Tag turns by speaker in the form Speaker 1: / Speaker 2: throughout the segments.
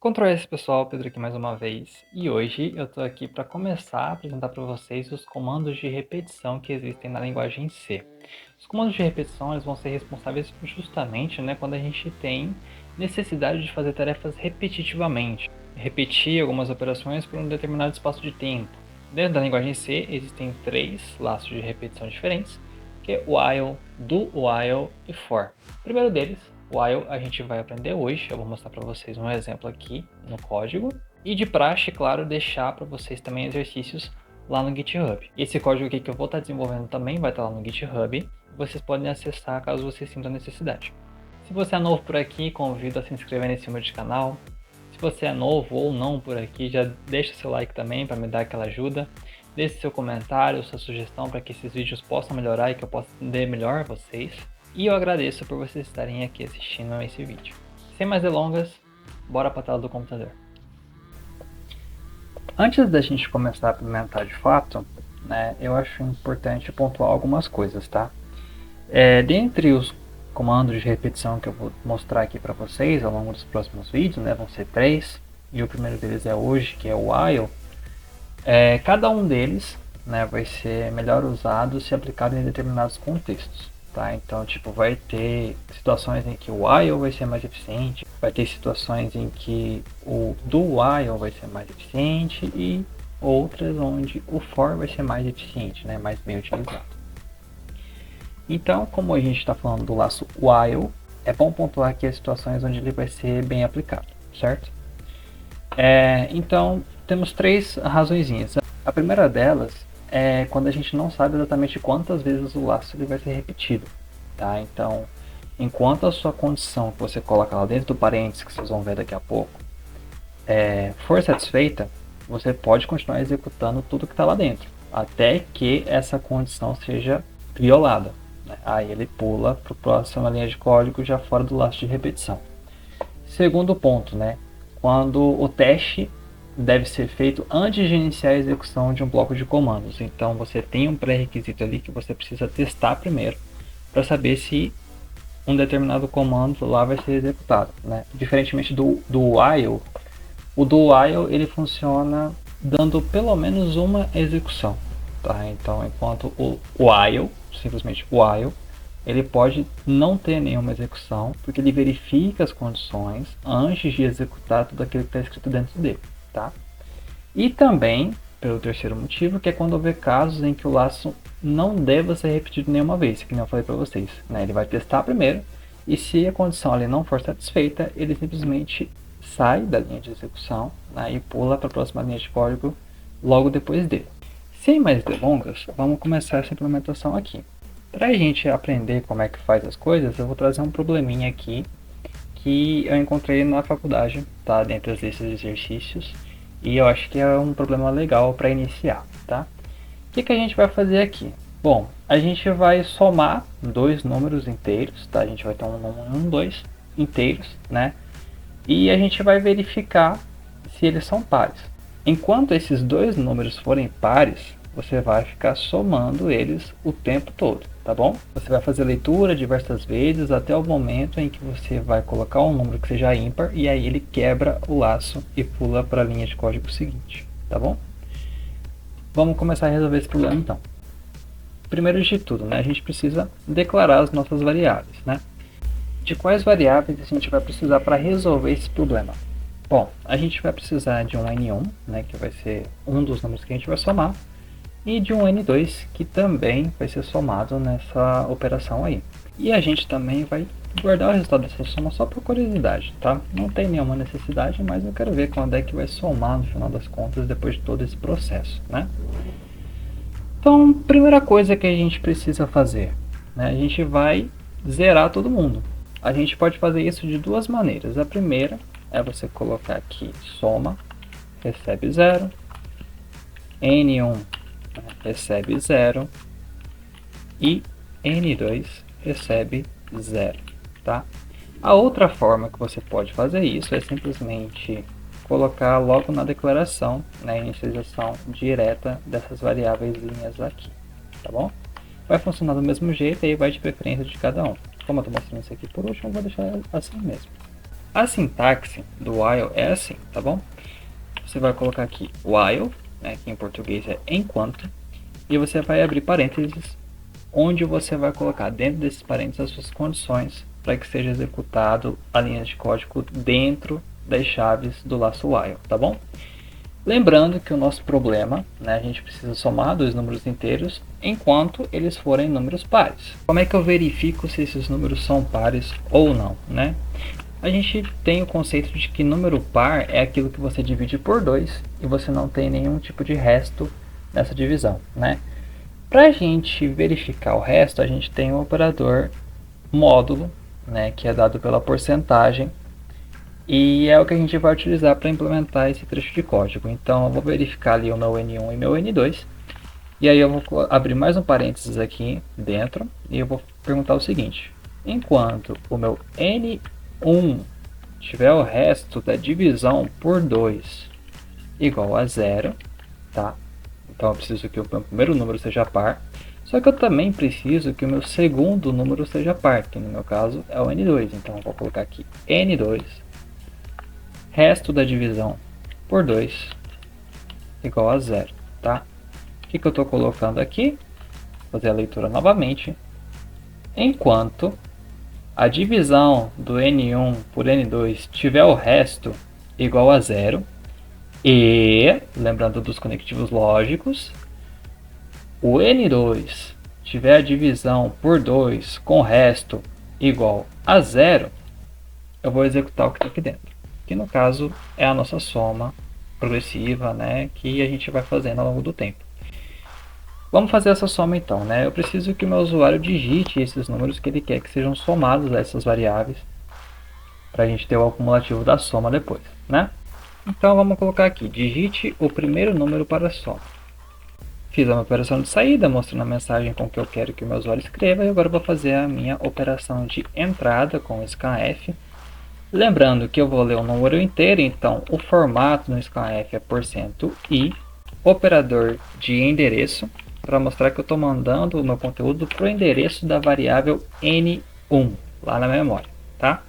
Speaker 1: Ctrl S pessoal, Pedro aqui mais uma vez, e hoje eu estou aqui para começar a apresentar para vocês os comandos de repetição que existem na linguagem C. Os comandos de repetição eles vão ser responsáveis justamente quando a gente tem necessidade de fazer tarefas repetitivamente, repetir algumas operações por um determinado espaço de tempo. Dentro da linguagem C existem três laços de repetição diferentes, que é while, do while e for. O primeiro deles, while, a gente vai aprender hoje. Eu vou mostrar para vocês um exemplo aqui no código. E de praxe, claro, deixar para vocês também exercícios lá no GitHub. Esse código aqui que eu vou estar desenvolvendo também vai estar lá no GitHub. Vocês podem acessar caso vocês sintam necessidade. Se você é novo por aqui, convido a se inscrever nesse humilde canal. Se você é novo ou não por aqui, já deixa seu like também para me dar aquela ajuda. Deixe seu comentário, sua sugestão para que esses vídeos possam melhorar e que eu possa entender melhor vocês. E eu agradeço por vocês estarem aqui assistindo a esse vídeo. Sem mais delongas, bora para a tela do computador. Antes da gente começar a implementar de fato, eu acho importante pontuar algumas coisas, tá? Dentre os comandos de repetição que eu vou mostrar aqui para vocês ao longo dos próximos vídeos, vão ser 3, e o primeiro deles é hoje, que é o while. Cada um deles vai ser melhor usado se aplicado em determinados contextos. Tá? Então, vai ter situações em que o while vai ser mais eficiente, vai ter situações em que o do while vai ser mais eficiente e outras onde o for vai ser mais eficiente, mais bem utilizado. Então, como a gente está falando do laço while, é bom pontuar aqui as situações onde ele vai ser bem aplicado, certo? Então, temos três razõezinhas. A primeira delas é quando a gente não sabe exatamente quantas vezes o laço ele vai ser repetido, tá? Então, enquanto a sua condição que você coloca lá dentro do parênteses, que vocês vão ver daqui a pouco, for satisfeita, você pode continuar executando tudo que está lá dentro, até que essa condição seja violada. Aí ele pula para a próxima linha de código já fora do laço de repetição. Segundo ponto, quando o teste deve ser feito antes de iniciar a execução de um bloco de comandos. Então você tem um pré-requisito ali que você precisa testar primeiro para saber se um determinado comando lá vai ser executado. Diferentemente do while, o do while ele funciona dando pelo menos uma execução. Tá? Então enquanto o while, simplesmente while, ele pode não ter nenhuma execução, porque ele verifica as condições antes de executar tudo aquilo que está escrito dentro dele. Tá? E também, pelo terceiro motivo, que é quando houver casos em que o laço não deva ser repetido nenhuma vez, que nem eu falei para vocês. Ele vai testar primeiro, e se a condição ali não for satisfeita, ele simplesmente sai da linha de execução e pula para a próxima linha de código logo depois dele. Sem mais delongas, vamos começar essa implementação aqui. Para a gente aprender como é que faz as coisas, eu vou trazer um probleminha aqui que eu encontrei na faculdade, tá? Dentro das listas de exercícios, e eu acho que é um problema legal para iniciar, tá? O que a gente vai fazer aqui? Bom, a gente vai somar dois números inteiros, tá? A gente vai ter um número e um 2 inteiros, e a gente vai verificar se eles são pares. Enquanto esses dois números forem pares, você vai ficar somando eles o tempo todo, tá bom? Você vai fazer leitura diversas vezes até o momento em que você vai colocar um número que seja ímpar e aí ele quebra o laço e pula para a linha de código seguinte, tá bom? Vamos começar a resolver esse problema então. Primeiro de tudo, a gente precisa declarar as nossas variáveis, De quais variáveis a gente vai precisar para resolver esse problema? Bom, a gente vai precisar de um N1, que vai ser um dos números que a gente vai somar, e de um N2, que também vai ser somado nessa operação aí. E a gente também vai guardar o resultado dessa soma só por curiosidade, tá? Não tem nenhuma necessidade, mas eu quero ver quando é que vai somar no final das contas, depois de todo esse processo, Então, primeira coisa que a gente precisa fazer, a gente vai zerar todo mundo. A gente pode fazer isso de duas maneiras. A primeira é você colocar aqui soma, recebe 0, N1 recebe 0 e N2 recebe 0, tá? A outra forma que você pode fazer isso é simplesmente colocar logo na declaração, na inicialização direta dessas variáveis aqui, tá bom? Vai funcionar do mesmo jeito e aí vai de preferência de cada um. Como eu estou mostrando isso aqui por último, eu vou deixar assim mesmo. A sintaxe do while é assim, tá bom? Você vai colocar aqui while, né, que em português é enquanto, e você vai abrir parênteses, onde você vai colocar dentro desses parênteses as suas condições para que seja executado a linha de código dentro das chaves do laço while, tá bom? Lembrando que o nosso problema, né, a gente precisa somar dois números inteiros enquanto eles forem números pares. Como é que eu verifico se esses números são pares ou não, né? A gente tem o conceito de que número par é aquilo que você divide por 2 e você não tem nenhum tipo de resto nessa divisão, né? Para a gente verificar o resto, a gente tem o operador módulo, né, que é dado pela porcentagem, e é o que a gente vai utilizar para implementar esse trecho de código. Então eu vou verificar ali o meu N1 e meu N2, e aí eu vou abrir mais um parênteses aqui dentro, e eu vou perguntar o seguinte: enquanto o meu N1 tiver o resto da divisão por 2 igual a 0, tá? Então eu preciso que o meu primeiro número seja par, só que eu também preciso que o meu segundo número seja par, que no meu caso é o N2. Então eu vou colocar aqui N2, resto da divisão por 2 igual a 0, tá? O que eu estou colocando aqui? Vou fazer a leitura novamente. Enquanto a divisão do N1 por N2 tiver o resto igual a 0, e, lembrando dos conectivos lógicos, o N2 tiver a divisão por 2 com o resto igual a 0, eu vou executar o que está aqui dentro, que no caso é a nossa soma progressiva, né, que a gente vai fazendo ao longo do tempo. Vamos fazer essa soma então, né? Eu preciso que o meu usuário digite esses números que ele quer que sejam somados a essas variáveis, para a gente ter o acumulativo da soma depois, né? Então vamos colocar aqui, digite o primeiro número para a soma. Fiz a minha operação de saída, mostrando a mensagem com que eu quero que o meu usuário escreva, e agora eu vou fazer a minha operação de entrada com o scanf. Lembrando que eu vou ler o número inteiro, então o formato no scanf é %i, operador de endereço, para mostrar que eu estou mandando o meu conteúdo para o endereço da variável n1, lá na memória, tá?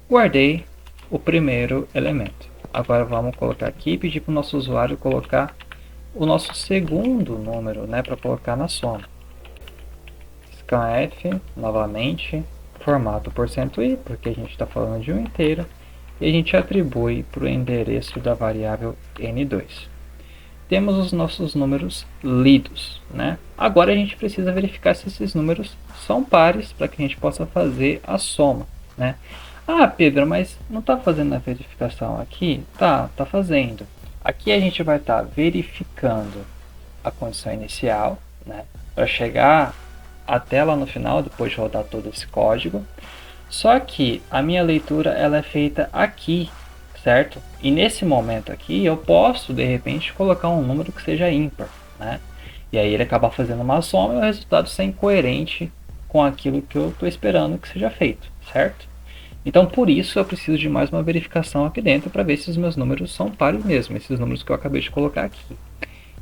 Speaker 1: Guardei o primeiro elemento. Agora vamos colocar aqui e pedir para o nosso usuário colocar o nosso segundo número, né, para colocar na soma. Scanf, novamente, formato %i, porque a gente está falando de um inteiro, e a gente atribui para o endereço da variável n2. Temos os nossos números lidos, né? Agora a gente precisa verificar se esses números são pares para que a gente possa fazer a soma, né? Ah, Pedro, mas não está fazendo a verificação aqui? Tá fazendo. Aqui a gente vai estar verificando a condição inicial, né, para chegar até lá no final, depois de rodar todo esse código. Só que a minha leitura ela é feita aqui, certo? E nesse momento aqui eu posso de repente colocar um número que seja ímpar, né? E aí ele acaba fazendo uma soma e o resultado ser incoerente com aquilo que eu estou esperando que seja feito, certo? Então por isso eu preciso de mais uma verificação aqui dentro para ver se os meus números são pares mesmo, esses números que eu acabei de colocar aqui.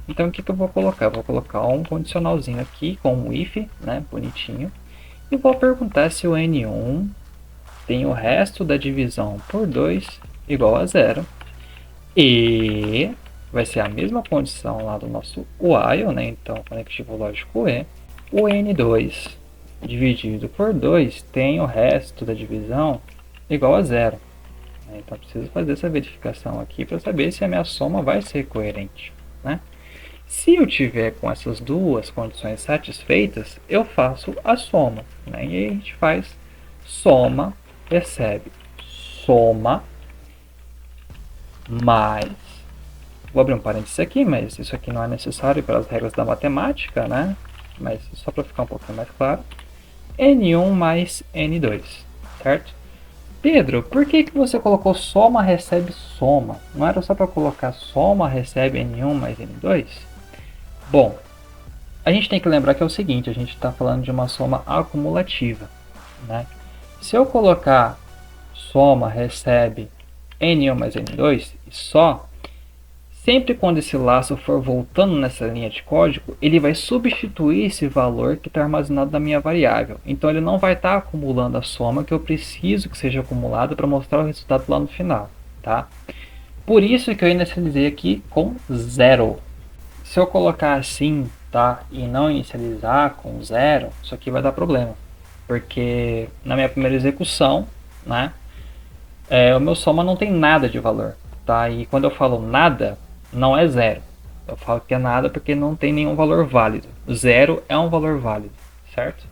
Speaker 1: Então o que eu vou colocar? Eu vou colocar um condicionalzinho aqui com um if, né, bonitinho, e vou perguntar se o N1 tem o resto da divisão por 2 igual a 0, e vai ser a mesma condição lá do nosso while, né, então conectivo lógico e, o N2 dividido por 2 tem o resto da divisão igual a 0. Então preciso fazer essa verificação aqui para saber se a minha soma vai ser coerente, né? Se eu tiver com essas duas condições satisfeitas, eu faço a soma, né? E aí a gente faz soma, recebe soma mais, vou abrir um parênteses aqui, mas isso aqui não é necessário pelas regras da matemática, né? Mas só para ficar um pouquinho mais claro, N1 mais N2, certo? Pedro, por que você colocou soma recebe soma? Não era só para colocar soma recebe N1 mais N2? Bom, a gente tem que lembrar que é o seguinte, a gente está falando de uma soma acumulativa, né? Se eu colocar soma recebe N1 mais N2 e só, Sempre quando esse laço for voltando nessa linha de código, ele vai substituir esse valor que está armazenado na minha variável. Então ele não vai estar acumulando a soma que eu preciso que seja acumulada para mostrar o resultado lá no final, tá? Por isso que eu inicializei aqui com 0. Se eu colocar assim, tá, e não inicializar com 0, isso aqui vai dar problema. Porque na minha primeira execução, né, o meu soma não tem nada de valor, tá? E quando eu falo nada, não é 0. Eu falo que é nada porque não tem nenhum valor válido. 0 é um valor válido, certo?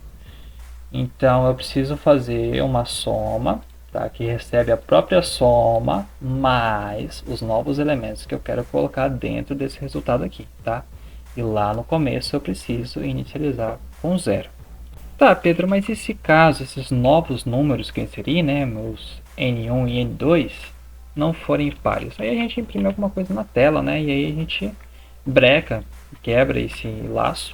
Speaker 1: Então eu preciso fazer uma soma, tá, que recebe a própria soma mais os novos elementos que eu quero colocar dentro desse resultado aqui, tá? E lá no começo eu preciso inicializar com 0. Tá, Pedro, mas e se caso esses novos números que eu inseri, né, meus N1 e N2, não forem pares? Aí a gente imprime alguma coisa na tela, né, e aí a gente breca, quebra esse laço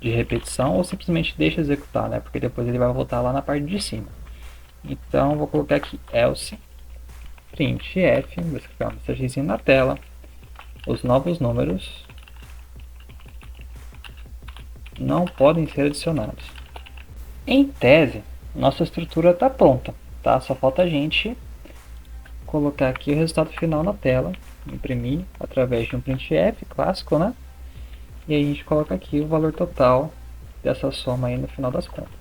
Speaker 1: de repetição ou simplesmente deixa executar, né, porque depois ele vai voltar lá na parte de cima. Então vou colocar aqui else printf, vou escrever uma mensagem na tela, os novos números não podem ser adicionados. Em tese, nossa estrutura está pronta, tá? Só falta a gente colocar aqui o resultado final na tela, imprimir através de um printf clássico, né? E aí a gente coloca aqui o valor total dessa soma aí no final das contas.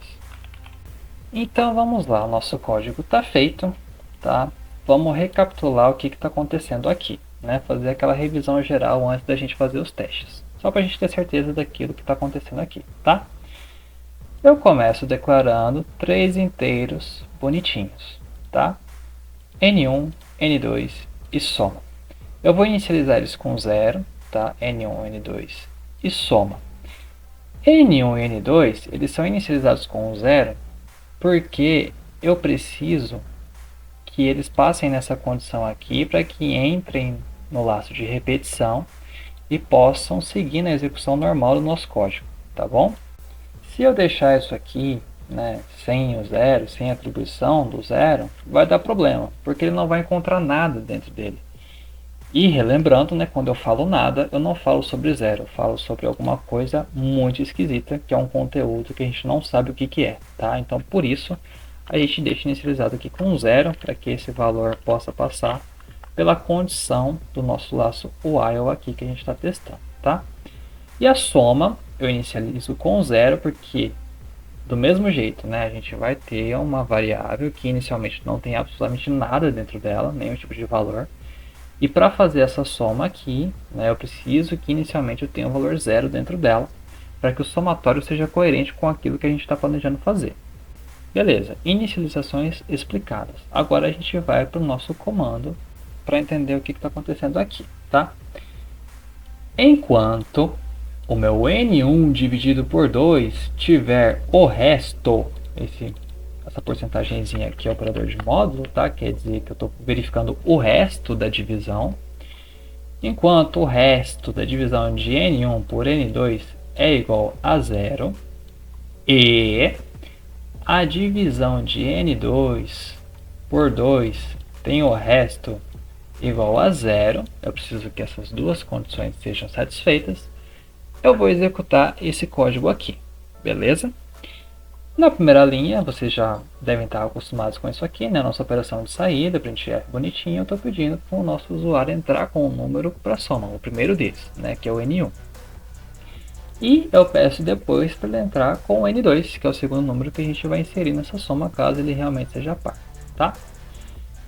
Speaker 1: Então vamos lá, o nosso código está feito, tá? Vamos recapitular o que está acontecendo aqui, né? Fazer aquela revisão geral antes da gente fazer os testes, só para a gente ter certeza daquilo que está acontecendo aqui, tá? Eu começo declarando 3 inteiros bonitinhos, tá? N1, N2 e soma. Eu vou inicializar eles com 0, tá? N1, N2 e soma. N1 e N2, eles são inicializados com 0 porque eu preciso que eles passem nessa condição aqui para que entrem no laço de repetição e possam seguir na execução normal do nosso código, tá bom? Se eu deixar isso aqui, né, sem o 0, sem a atribuição do 0, vai dar problema, porque ele não vai encontrar nada dentro dele. E relembrando, né, quando eu falo nada, eu não falo sobre 0, eu falo sobre alguma coisa muito esquisita, que é um conteúdo que a gente não sabe o que é, tá? Então, por isso, a gente deixa inicializado aqui com 0, para que esse valor possa passar pela condição do nosso laço while aqui que a gente está testando, tá? E a soma eu inicializo com 0 porque do mesmo jeito, né, a gente vai ter uma variável que inicialmente não tem absolutamente nada dentro dela, nenhum tipo de valor. E para fazer essa soma aqui, né, eu preciso que inicialmente eu tenha um valor 0 dentro dela, para que o somatório seja coerente com aquilo que a gente está planejando fazer. Beleza, inicializações explicadas. Agora a gente vai para o nosso comando para entender o que está acontecendo aqui, tá? Enquanto o meu N1 dividido por 2 tiver o resto, essa porcentagemzinha aqui é o operador de módulo, tá? Quer dizer que eu estou verificando o resto da divisão. Enquanto o resto da divisão de N1 por N2 é igual a 0 e a divisão de N2 por 2 tem o resto igual a 0, eu preciso que essas duas condições sejam satisfeitas, eu vou executar esse código aqui, beleza? Na primeira linha, vocês já devem estar acostumados com isso aqui, né? Nossa operação de saída, printf bonitinho, eu estou pedindo para o nosso usuário entrar com um número para soma, o primeiro deles, né? Que é o N1. E eu peço depois para ele entrar com o N2, que é o segundo número que a gente vai inserir nessa soma, caso ele realmente seja par, tá?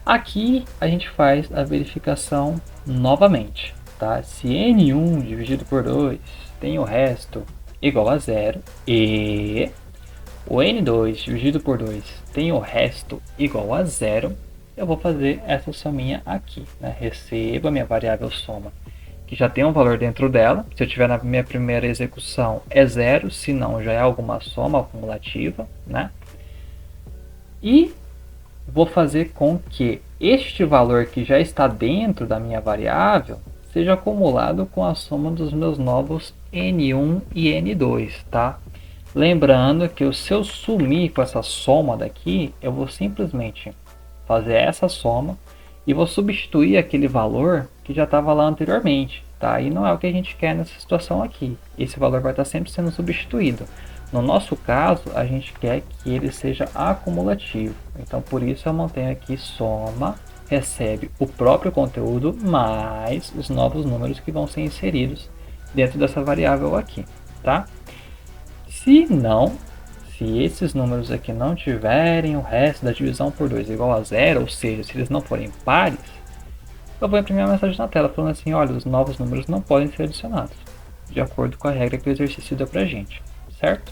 Speaker 1: Aqui a gente faz a verificação novamente, tá? Se N1 dividido por 2 tem o resto igual a 0 e o N2 dividido por 2 tem o resto igual a 0, eu vou fazer essa sominha aqui, né? Recebo a minha variável soma, que já tem um valor dentro dela. Se eu tiver na minha primeira execução é 0, se não já é alguma soma acumulativa, né? E vou fazer com que este valor que já está dentro da minha variável seja acumulado com a soma dos meus novos N1 e N2, tá? Lembrando que se eu sumir com essa soma daqui, eu vou simplesmente fazer essa soma e vou substituir aquele valor que já estava lá anteriormente, tá? E não é o que a gente quer nessa situação aqui. Esse valor vai estar sempre sendo substituído. No nosso caso, a gente quer que ele seja acumulativo. Então, por isso eu mantenho aqui soma, recebe o próprio conteúdo mais os novos números que vão ser inseridos dentro dessa variável aqui, tá? Se não, se esses números aqui não tiverem o resto da divisão por 2 igual a zero, ou seja, se eles não forem pares, eu vou imprimir uma mensagem na tela falando assim, olha, os novos números não podem ser adicionados, de acordo com a regra que o exercício deu pra gente, certo?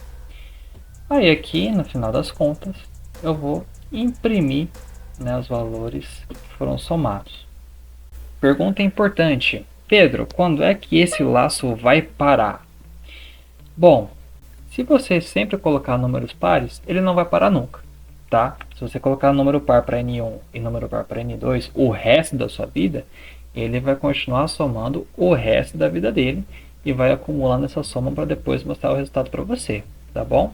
Speaker 1: Aí aqui, no final das contas, eu vou imprimir, né, os valores que foram somados. Pergunta importante. Pedro, quando é que esse laço vai parar? Bom, se você sempre colocar números pares, ele não vai parar nunca, tá? Se você colocar número par para N1 e número par para N2, o resto da sua vida, ele vai continuar somando o resto da vida dele e vai acumulando essa soma para depois mostrar o resultado para você, tá bom?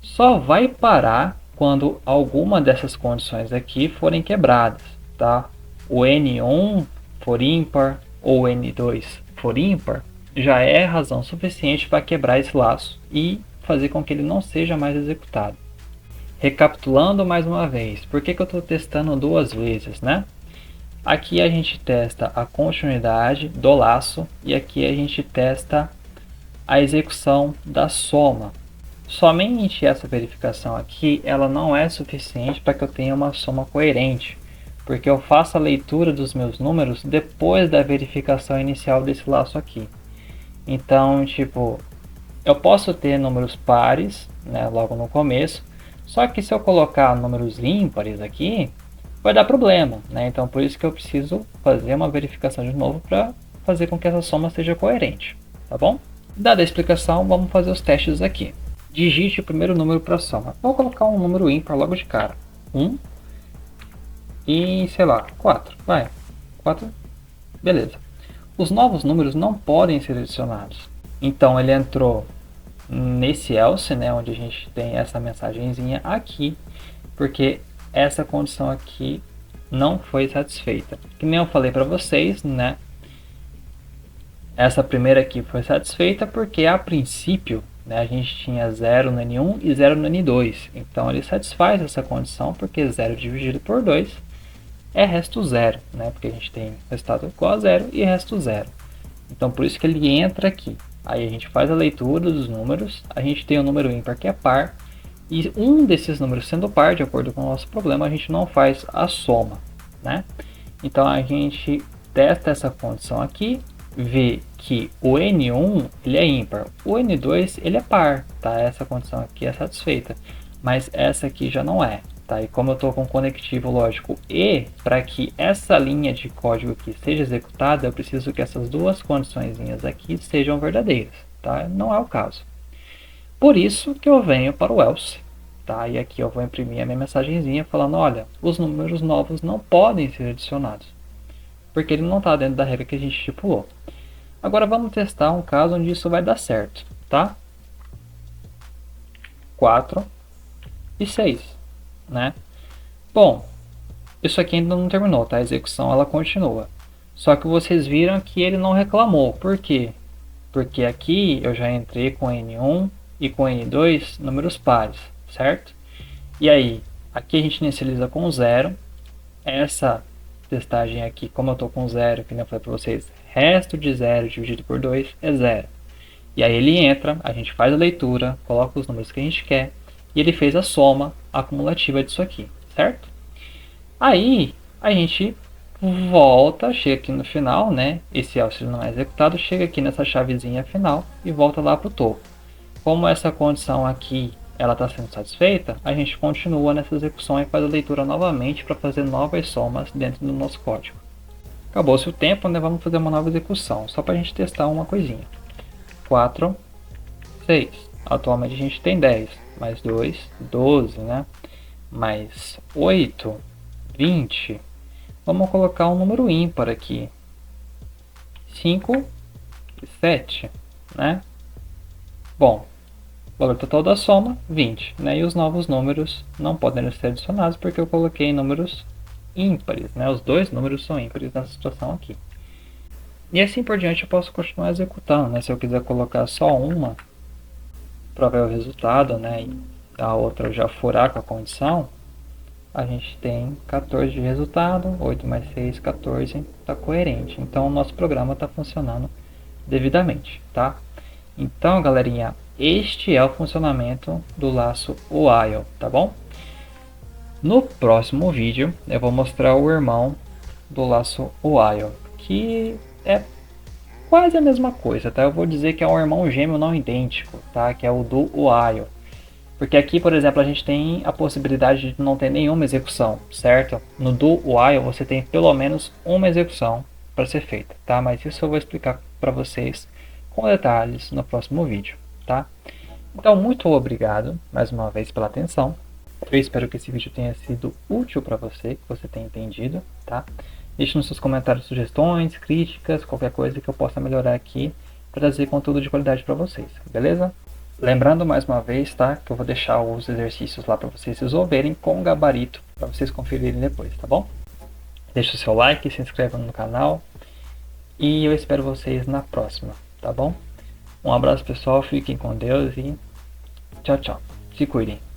Speaker 1: Só vai parar quando alguma dessas condições aqui forem quebradas, tá? O N1 for ímpar ou o N2 for ímpar, já é razão suficiente para quebrar esse laço e fazer com que ele não seja mais executado. Recapitulando mais uma vez, por que eu estou testando duas vezes, né? Aqui a gente testa a continuidade do laço e aqui a gente testa a execução da soma. Somente essa verificação aqui, ela não é suficiente para que eu tenha uma soma coerente, porque eu faço a leitura dos meus números depois da verificação inicial desse laço aqui. Então, tipo, eu posso ter números pares, né, logo no começo, só que se eu colocar números ímpares aqui, vai dar problema, né? Então, por isso que eu preciso fazer uma verificação de novo para fazer com que essa soma seja coerente, tá bom? Dada a explicação, vamos fazer os testes aqui. Digite o primeiro número para a soma. Vou colocar um número ímpar logo de cara. 1 e, sei lá, 4. Vai. 4. Beleza. Os novos números não podem ser adicionados. Então ele entrou nesse else, né, onde a gente tem essa mensagenzinha aqui, porque essa condição aqui não foi satisfeita. Que nem eu falei para vocês, né? Essa primeira aqui foi satisfeita porque a princípio, né, a gente tinha 0 no N1 e 0 no N2. Então ele satisfaz essa condição porque 0 dividido por 2 é resto 0, né? Porque a gente tem resultado igual a 0 e resto 0. Então por isso que ele entra aqui. Aí a gente faz a leitura dos números, a gente tem o número ímpar que é par, e um desses números sendo par, de acordo com o nosso problema, a gente não faz a soma, né? Então a gente testa essa condição aqui, vê que o N1 ele é ímpar, o N2 ele é par, tá? Essa condição aqui é satisfeita, mas essa aqui já não é, tá? E como eu estou com conectivo lógico e, para que essa linha de código aqui seja executada, eu preciso que essas duas condições aqui sejam verdadeiras, tá? Não é o caso. Por isso que eu venho para o else, tá? E aqui eu vou imprimir a minha mensagenzinha falando, olha, os números novos não podem ser adicionados, porque ele não está dentro da regra que a gente estipulou. Agora vamos testar um caso onde isso vai dar certo, tá? 4 e 6, né? Bom, isso aqui ainda não terminou, tá? A execução ela continua. Só que vocês viram que ele não reclamou. Por quê? Porque aqui eu já entrei com N1 e com N2 números pares, certo? E aí, aqui a gente inicializa com 0. Essa testagem aqui, como eu estou com 0, que nem eu falei para vocês, resto de 0 dividido por 2 é 0. E aí ele entra, a gente faz a leitura, coloca os números que a gente quer, e ele fez a soma acumulativa disso aqui, certo? Aí a gente volta, chega aqui no final, né? Esse else não é executado, chega aqui nessa chavezinha final e volta lá para o topo. Como essa condição aqui ela está sendo satisfeita, a gente continua nessa execução e faz a leitura novamente para fazer novas somas dentro do nosso código. Acabou-se o tempo, né? Vamos fazer uma nova execução, só para a gente testar uma coisinha. 4, 6. Atualmente a gente tem 10, mais 2, 12, né? Mais 8, 20. Vamos colocar um número ímpar aqui. 5 e 7, né? Bom, o valor total da soma, 20, né? E os novos números não podem ser adicionados porque eu coloquei números ímpares, né? Os dois números são ímpares nessa situação aqui. E assim por diante eu posso continuar executando, né? Se eu quiser colocar só uma para ver o resultado, né? E a outra já furar com a condição, a gente tem 14 de resultado, 8 mais 6, 14, está coerente. Então o nosso programa está funcionando devidamente, tá? Então, galerinha, este é o funcionamento do laço while, tá bom? No próximo vídeo eu vou mostrar o irmão do laço while, que é quase a mesma coisa, tá? Eu vou dizer que é um irmão gêmeo não idêntico, tá? Que é o do while. Porque aqui, por exemplo, a gente tem a possibilidade de não ter nenhuma execução, certo? No do while você tem pelo menos uma execução para ser feita, tá? Mas isso eu vou explicar para vocês com detalhes no próximo vídeo, tá? Então, muito obrigado mais uma vez pela atenção. Eu espero que esse vídeo tenha sido útil para você, que você tenha entendido, tá? Deixe nos seus comentários sugestões, críticas, qualquer coisa que eu possa melhorar aqui para trazer conteúdo de qualidade para vocês, beleza? Lembrando mais uma vez, tá? Que eu vou deixar os exercícios lá para vocês resolverem com gabarito, para vocês conferirem depois, tá bom? Deixe o seu like, se inscreva no canal e eu espero vocês na próxima, tá bom? Um abraço pessoal, fiquem com Deus e tchau, tchau. Se cuidem.